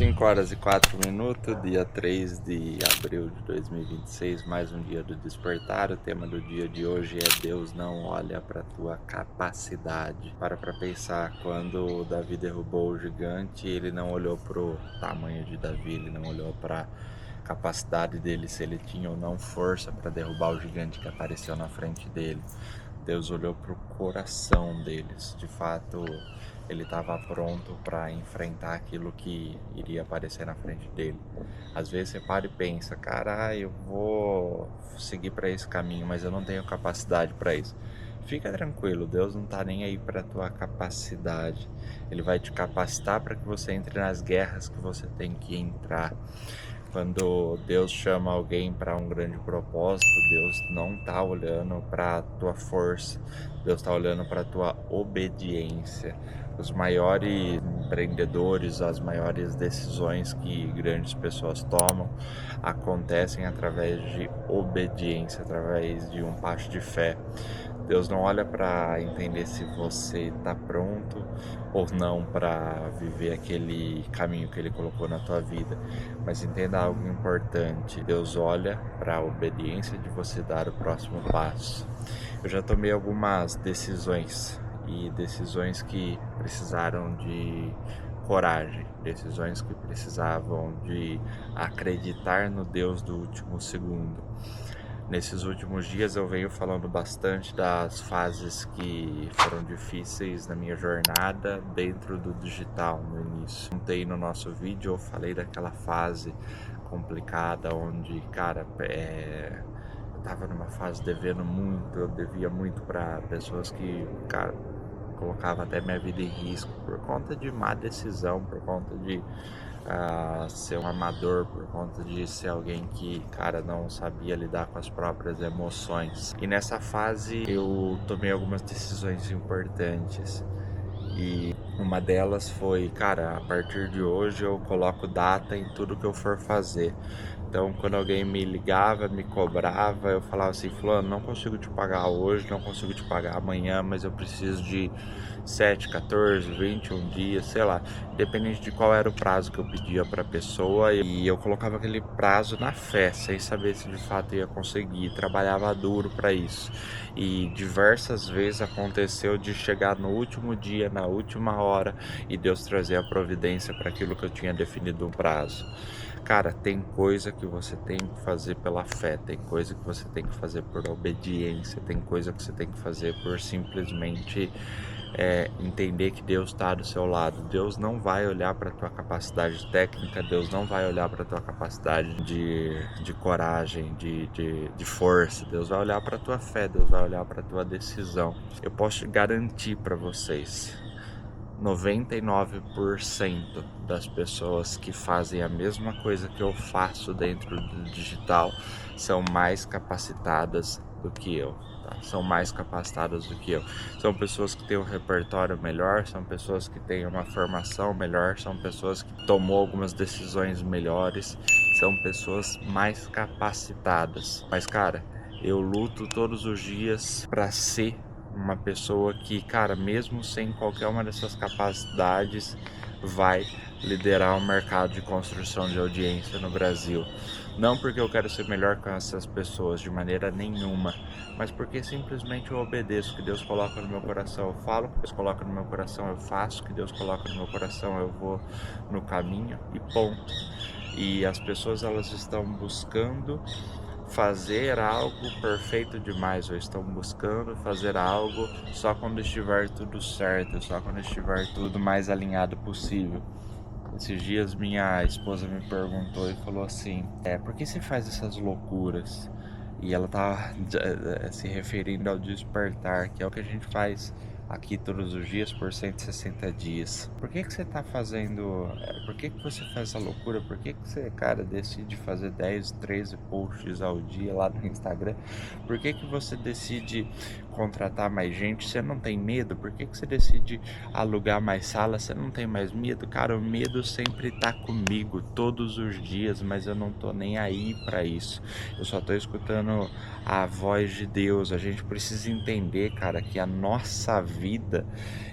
5h04, dia 3 de abril de 2026, mais um dia do despertar. O tema do dia de hoje é Deus não olha para tua capacidade. Para pensar, quando Davi derrubou o gigante, ele não olhou pro tamanho de Davi, ele não olhou para capacidade dele, se ele tinha ou não força para derrubar o gigante que apareceu na frente dele. Deus olhou para o coração deles. De fato, ele estava pronto para enfrentar aquilo que iria aparecer na frente dele. Às vezes você para e pensa, cara, eu vou seguir para esse caminho, mas eu não tenho capacidade para isso. Fica tranquilo, Deus não está nem aí para a tua capacidade. Ele vai te capacitar para que você entre nas guerras que você tem que entrar. Quando Deus chama alguém para um grande propósito, Deus não está olhando para a tua força, Deus está olhando para a tua obediência. Os maiores empreendedores, as maiores decisões que grandes pessoas tomam acontecem através de obediência, através de um passo de fé. Deus não olha para entender se você está pronto ou não para viver aquele caminho que Ele colocou na tua vida, mas entenda algo importante: Deus olha para a obediência de você dar o próximo passo. Eu já tomei algumas decisões, e decisões que precisaram de coragem, decisões que precisavam de acreditar no Deus do último segundo. Nesses últimos dias eu venho falando bastante das fases que foram difíceis na minha jornada dentro do digital no início. Contei no nosso vídeo, eu falei daquela fase complicada onde, cara, eu tava numa fase devendo muito, eu devia muito para pessoas que, cara, colocava até minha vida em risco por conta de má decisão, por conta de ser um amador, por conta de ser alguém que, cara, não sabia lidar com as próprias emoções. E nessa fase eu tomei algumas decisões importantes. E uma delas foi, cara, a partir de hoje eu coloco data em tudo que eu for fazer. Então, quando alguém me ligava, me cobrava, eu falava assim: fulano, não consigo te pagar hoje, não consigo te pagar amanhã, mas eu preciso de 7, 14, 21 dias, sei lá, independente de qual era o prazo que eu pedia para a pessoa, e eu colocava aquele prazo na fé, sem saber se de fato ia conseguir, trabalhava duro para isso. E diversas vezes aconteceu de chegar no último dia, na última hora, e Deus trazer a providência para aquilo que eu tinha definido um prazo. Cara, tem coisa que você tem que fazer pela fé, tem coisa que você tem que fazer por obediência, tem coisa que você tem que fazer por simplesmente entender que Deus está do seu lado. Deus não vai olhar para a tua capacidade técnica, Deus não vai olhar para a tua capacidade de coragem, de força. Deus vai olhar para a tua fé, Deus vai olhar para a tua decisão. Eu posso garantir para vocês, 99% das pessoas que fazem a mesma coisa que eu faço dentro do digital são mais capacitadas do que eu. São mais capacitadas do que eu. São pessoas que têm um repertório melhor, são pessoas que têm uma formação melhor, são pessoas que tomou algumas decisões melhores, são pessoas mais capacitadas. Mas, cara, eu luto todos os dias para ser uma pessoa que, cara, mesmo sem qualquer uma dessas capacidades, vai liderar o mercado de construção de audiência no Brasil. Não porque eu quero ser melhor que essas pessoas, de maneira nenhuma, mas porque simplesmente eu obedeço o que Deus coloca no meu coração. Eu falo o que Deus coloca no meu coração, eu faço o que Deus coloca no meu coração, eu vou no caminho e ponto. E as pessoas, elas estão buscando fazer algo perfeito demais, ou estão buscando fazer algo só quando estiver tudo certo, só quando estiver tudo mais alinhado possível. Esses dias minha esposa me perguntou e falou assim: por que você faz essas loucuras? E ela tava se referindo ao despertar, que é o que a gente faz aqui todos os dias por 160 dias. Por que você tá fazendo, por que você faz essa loucura? Por que você, cara, decide fazer 10, 13 posts ao dia lá no Instagram? Por que você decide contratar mais gente, você não tem medo? Por que você decide alugar mais salas? Você não tem mais medo? Cara, o medo sempre tá comigo todos os dias, mas eu não tô nem aí para isso. Eu só tô escutando a voz de Deus. A gente precisa entender, cara, que a nossa vida,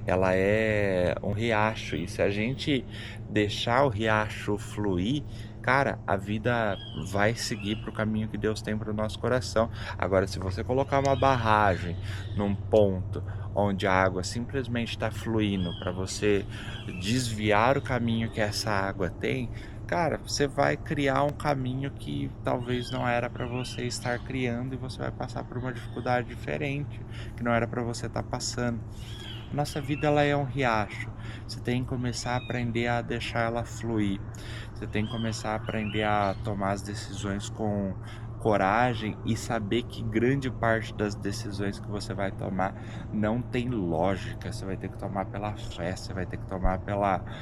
ela é um riacho, e se a gente deixar o riacho fluir, cara, a vida vai seguir para o caminho que Deus tem para o nosso coração. Agora, se você colocar uma barragem num ponto onde a água simplesmente está fluindo para você desviar o caminho que essa água tem, cara, você vai criar um caminho que talvez não era para você estar criando, e você vai passar por uma dificuldade diferente que não era para você estar passando. Nossa vida, ela é um riacho. Você tem que começar a aprender a deixar ela fluir. Você tem que começar a aprender a tomar as decisões com coragem e saber que grande parte das decisões que você vai tomar não tem lógica. Você vai ter que tomar pela fé, você vai ter que tomar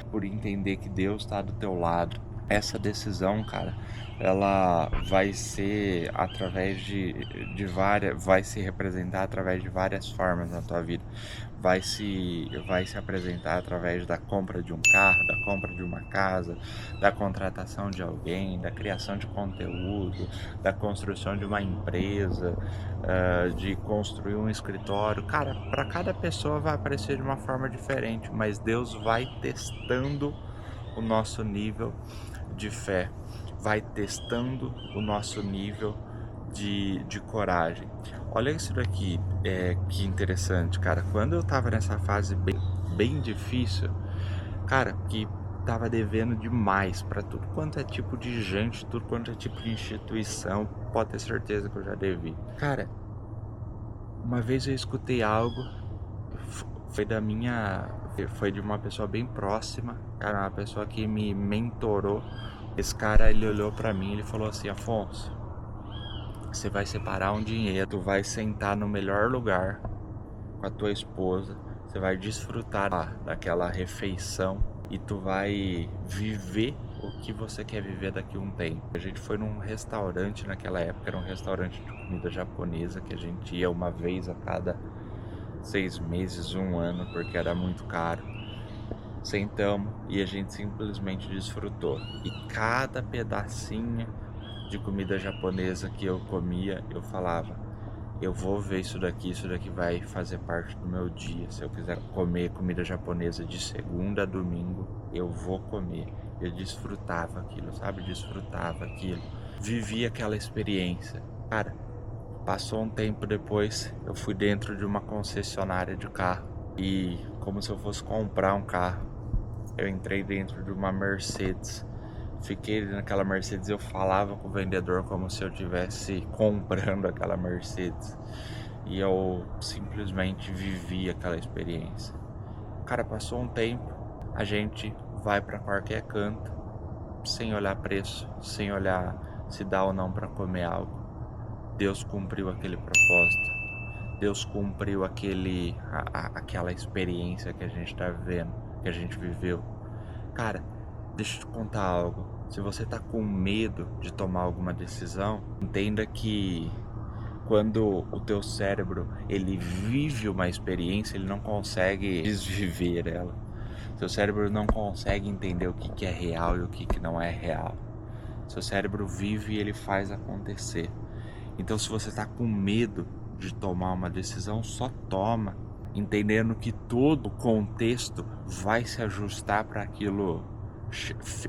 por entender que Deus está do teu lado. Essa decisão, cara, ela vai ser através vai se representar através de várias formas na tua vida. Vai se apresentar através da compra de um carro, da compra de uma casa, da contratação de alguém, da criação de conteúdo, da construção de uma empresa, de construir um escritório. Cara, para cada pessoa vai aparecer de uma forma diferente, mas Deus vai testando o nosso nível de fé, vai testando o nosso nível de coragem. Olha isso daqui, que interessante, cara. Quando eu tava nessa fase bem difícil, cara, que tava devendo demais para tudo quanto é tipo de gente, tudo quanto é tipo de instituição, pode ter certeza que eu já devi. Cara, uma vez eu escutei algo, foi de uma pessoa bem próxima, cara, uma pessoa que me mentorou. Esse cara, ele olhou para mim e ele falou assim: Afonso, você vai separar um dinheiro, tu vai sentar no melhor lugar com a tua esposa, você vai desfrutar daquela refeição e tu vai viver o que você quer viver daqui a um tempo. A gente foi num restaurante naquela época, era um restaurante de comida japonesa que a gente ia uma vez a cada 6 meses, um ano, porque era muito caro. Sentamos e a gente simplesmente desfrutou. E cada pedacinho de comida japonesa que eu comia, eu falava: eu vou ver isso daqui vai fazer parte do meu dia. Se eu quiser comer comida japonesa de segunda a domingo, eu vou comer. Eu desfrutava aquilo, sabe? Desfrutava aquilo. Vivi aquela experiência. Cara, passou um tempo depois, eu fui dentro de uma concessionária de carro e, como se eu fosse comprar um carro, eu entrei dentro de uma Mercedes. Fiquei naquela Mercedes, eu falava com o vendedor como se eu estivesse comprando aquela Mercedes. E eu simplesmente vivi aquela experiência. Cara, passou um tempo, a gente vai para qualquer canto, sem olhar preço, sem olhar se dá ou não para comer algo. Deus cumpriu aquele propósito. Deus cumpriu aquela experiência que a gente tá vivendo, que a gente viveu. Cara, deixa eu te contar algo. Se você tá com medo de tomar alguma decisão, entenda que quando o teu cérebro ele vive uma experiência, ele não consegue desviver ela. Seu cérebro não consegue entender o que é real e o que não é real. Seu cérebro vive e ele faz acontecer. Então, se você tá com medo de tomar uma decisão, só toma, entendendo que todo o contexto vai se ajustar para aquilo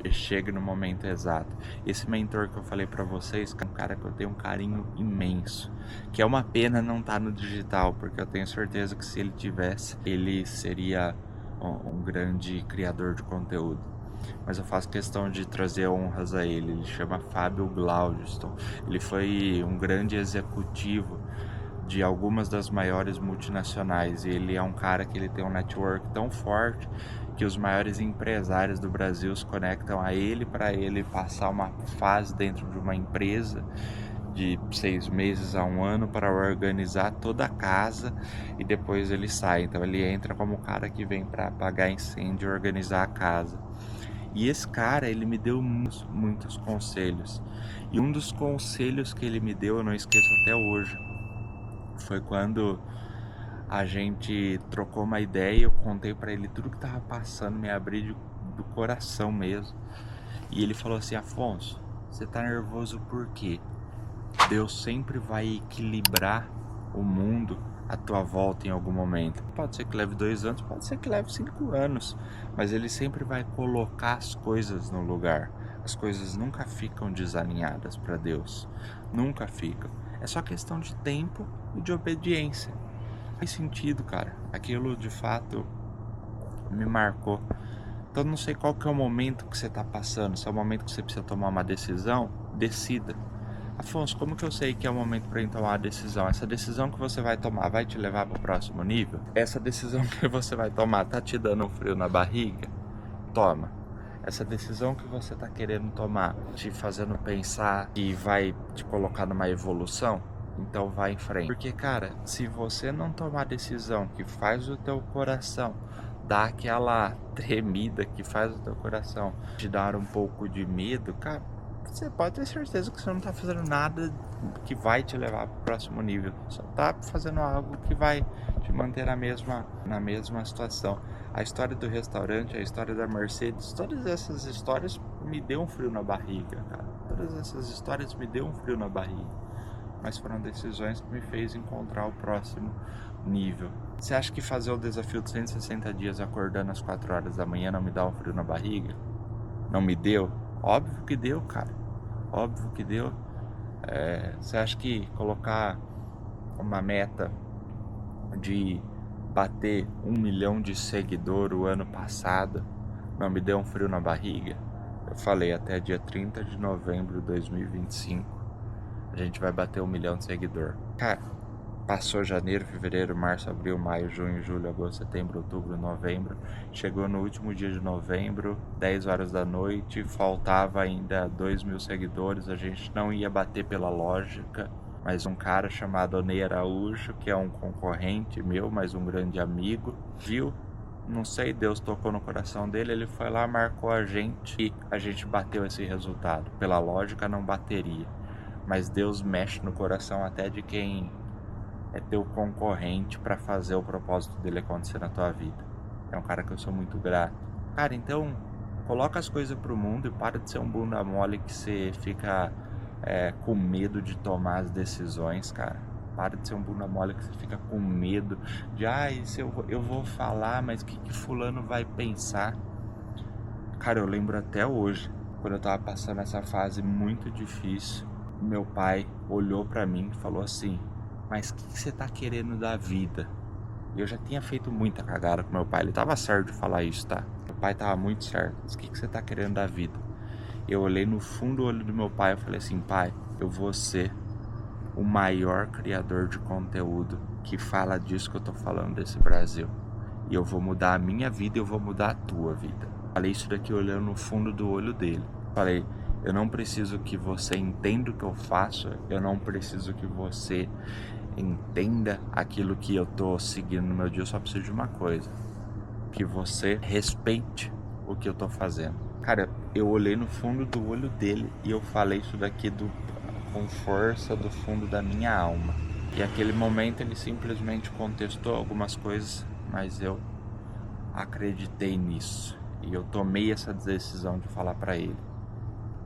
chegue no momento exato. Esse mentor que eu falei para vocês, é um cara que eu tenho um carinho imenso, que é uma pena não estar no digital, porque eu tenho certeza que se ele tivesse, ele seria um grande criador de conteúdo. Mas eu faço questão de trazer honras a ele. Ele chama Fábio Glaudston. Ele foi um grande executivo de algumas das maiores multinacionais, e ele é um cara que ele tem um network tão forte que os maiores empresários do Brasil se conectam a ele para ele passar uma fase dentro de uma empresa de 6 meses a 1 ano para organizar toda a casa, e depois ele sai. Então ele entra como o cara que vem para apagar incêndio e organizar a casa. E esse cara, ele me deu muitos conselhos. E um dos conselhos que ele me deu, eu não esqueço até hoje, foi quando A gente trocou uma ideia, eu contei pra ele tudo que tava passando, me abri do coração mesmo. E ele falou assim: Afonso, você tá nervoso por quê? Deus sempre vai equilibrar o mundo à tua volta em algum momento. Pode ser que leve 2 anos, pode ser que leve 5 anos, mas ele sempre vai colocar as coisas no lugar. As coisas nunca ficam desalinhadas para Deus, nunca ficam. É só questão de tempo e de obediência. Faz sentido, cara. Aquilo de fato me marcou. Então não sei qual que é o momento que você está passando. Se é o momento que você precisa tomar uma decisão, decida. Afonso, como que eu sei que é o momento para eu tomar uma decisão? Essa decisão que você vai tomar vai te levar para o próximo nível? Essa decisão que você vai tomar tá te dando um frio na barriga? Toma. Essa decisão que você tá querendo tomar, te fazendo pensar que vai te colocar numa evolução, então vai em frente. Porque, cara, se você não tomar a decisão que faz o teu coração dar aquela tremida, que faz o teu coração te dar um pouco de medo, cara, você pode ter certeza que você não tá fazendo nada que vai te levar pro próximo nível. Só tá fazendo algo que vai te manter na mesma situação. A história do restaurante, a história da Mercedes, todas essas histórias me deu um frio na barriga, cara. Todas essas histórias me deu um frio na barriga. Mas foram decisões que me fez encontrar o próximo nível. Você acha que fazer o desafio de 160 dias acordando às 4 horas da manhã não me dá um frio na barriga? Não me deu? Óbvio que deu, cara. Óbvio que deu. Você acha que colocar uma meta de bater 1 milhão de seguidores o ano passado não me deu um frio na barriga? Eu falei, até dia 30 de novembro de 2025 a gente vai bater 1 milhão de seguidores. Cara, passou janeiro, fevereiro, março, abril, maio, junho, julho, agosto, setembro, outubro, novembro. Chegou no último dia de novembro, 10 horas da noite, faltava ainda 2 mil seguidores. A gente não ia bater pela lógica, mas um cara chamado Onei Araújo, que é um concorrente meu, mas um grande amigo, viu, não sei, Deus tocou no coração dele, ele foi lá, marcou a gente e a gente bateu esse resultado. Pela lógica não bateria, mas Deus mexe no coração até de quem é teu concorrente para fazer o propósito dele acontecer na tua vida. É um cara que eu sou muito grato. Cara, então coloca as coisas pro mundo e para de ser um bunda mole que você fica com medo de tomar as decisões, cara. Para de ser um bunda mole que você fica com medo de, se eu vou falar, mas o que fulano vai pensar? Cara, eu lembro até hoje, quando eu tava passando essa fase muito difícil, meu pai olhou pra mim e falou assim: mas o que você tá querendo da vida? E eu já tinha feito muita cagada com meu pai, ele tava certo de falar isso, tá? Meu pai tava muito certo. Mas o que você tá querendo da vida? Eu olhei no fundo do olho do meu pai e falei assim: pai, eu vou ser o maior criador de conteúdo que fala disso que eu tô falando desse Brasil. E eu vou mudar a minha vida e eu vou mudar a tua vida. Falei isso daqui olhando no fundo do olho dele. Falei, eu não preciso que você entenda o que eu faço, eu não preciso que você entenda aquilo que eu tô seguindo no meu dia, eu só preciso de uma coisa: que você respeite o que eu tô fazendo. Cara, eu olhei no fundo do olho dele e eu falei isso daqui com força do fundo da minha alma. E aquele momento ele simplesmente contestou algumas coisas, mas eu acreditei nisso e eu tomei essa decisão de falar pra ele.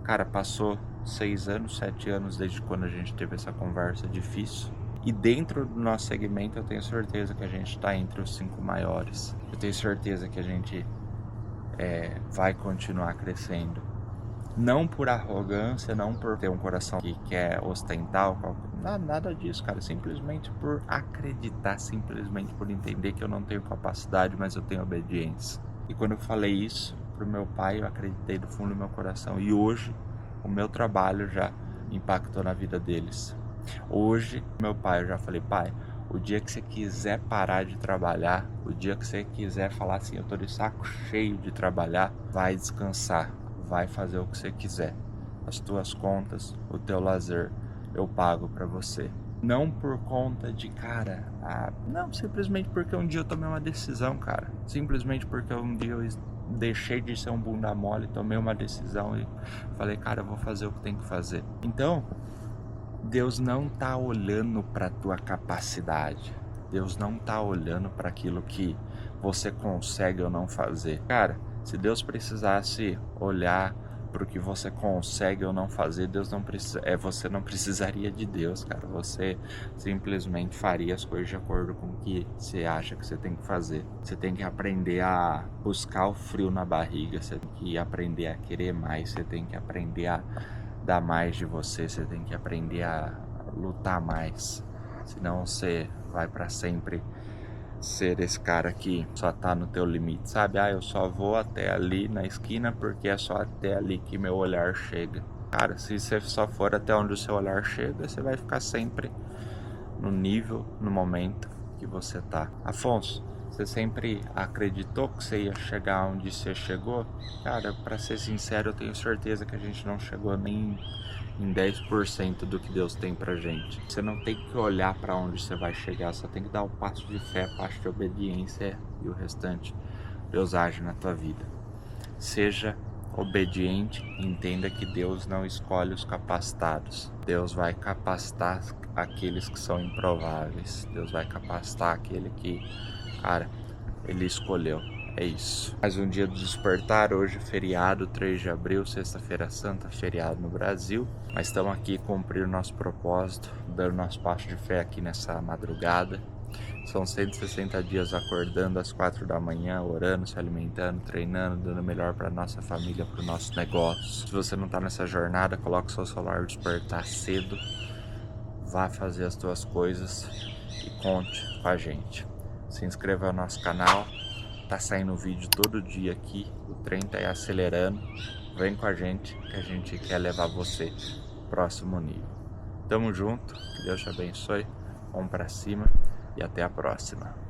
Cara, passou 6 anos, 7 anos desde quando a gente teve essa conversa difícil. E dentro do nosso segmento eu tenho certeza que a gente está entre os 5 maiores. Eu tenho certeza que a gente vai continuar crescendo. Não por arrogância, não por ter um coração que quer ostentar, nada disso, cara. Simplesmente por acreditar, simplesmente por entender que eu não tenho capacidade, mas eu tenho obediência. E quando eu falei isso pro meu pai, eu acreditei do fundo do meu coração. E hoje o meu trabalho já impactou na vida deles. Hoje, meu pai, eu já falei: pai, o dia que você quiser parar de trabalhar, o dia que você quiser falar assim, eu tô de saco cheio de trabalhar, vai descansar, vai fazer o que você quiser. As tuas contas, o teu lazer, eu pago pra você. Não por conta de, cara, não, simplesmente porque um dia eu tomei uma decisão, cara. Simplesmente porque um dia eu deixei de ser um bunda mole, tomei uma decisão e falei, cara, eu vou fazer o que tem que fazer. Então, Deus não tá olhando pra tua capacidade. Deus não tá olhando para aquilo que você consegue ou não fazer. Cara, se Deus precisasse olhar para o que você consegue ou não fazer, você não precisaria de Deus, cara. Você simplesmente faria as coisas de acordo com o que você acha que você tem que fazer. Você tem que aprender a buscar o frio na barriga, você tem que aprender a querer mais, você tem que aprender a dar mais de você, você tem que aprender a lutar mais. Senão você vai para sempre ser esse cara que só tá no teu limite, sabe? Eu só vou até ali na esquina porque é só até ali que meu olhar chega. Cara, se você só for até onde o seu olhar chega, você vai ficar sempre no nível, no momento que você tá. Afonso, você sempre acreditou que você ia chegar onde você chegou? Cara, pra ser sincero, eu tenho certeza que a gente não chegou nem em 10% do que Deus tem pra gente. Você não tem que olhar pra onde você vai chegar, só tem que dar o passo de fé, passo de obediência e o restante Deus age na tua vida. Seja obediente, entenda que Deus não escolhe os capacitados. Deus vai capacitar aqueles que são improváveis. Deus vai capacitar aquele que, cara, Ele escolheu. É isso. Mais um dia do despertar, hoje feriado, 3 de abril, sexta-feira santa, feriado no Brasil. Mas estamos aqui cumprir o nosso propósito, dando nosso passo de fé aqui nessa madrugada. São 160 dias acordando às 4 da manhã, orando, se alimentando, treinando, dando o melhor para nossa família, para o nosso negócio. Se você não está nessa jornada, coloque seu celular despertar cedo, vá fazer as tuas coisas e conte com a gente. Se inscreva no nosso canal. Tá saindo vídeo todo dia aqui, o trem tá aí acelerando. Vem com a gente que a gente quer levar você pro próximo nível. Tamo junto, que Deus te abençoe, vamos pra cima e até a próxima.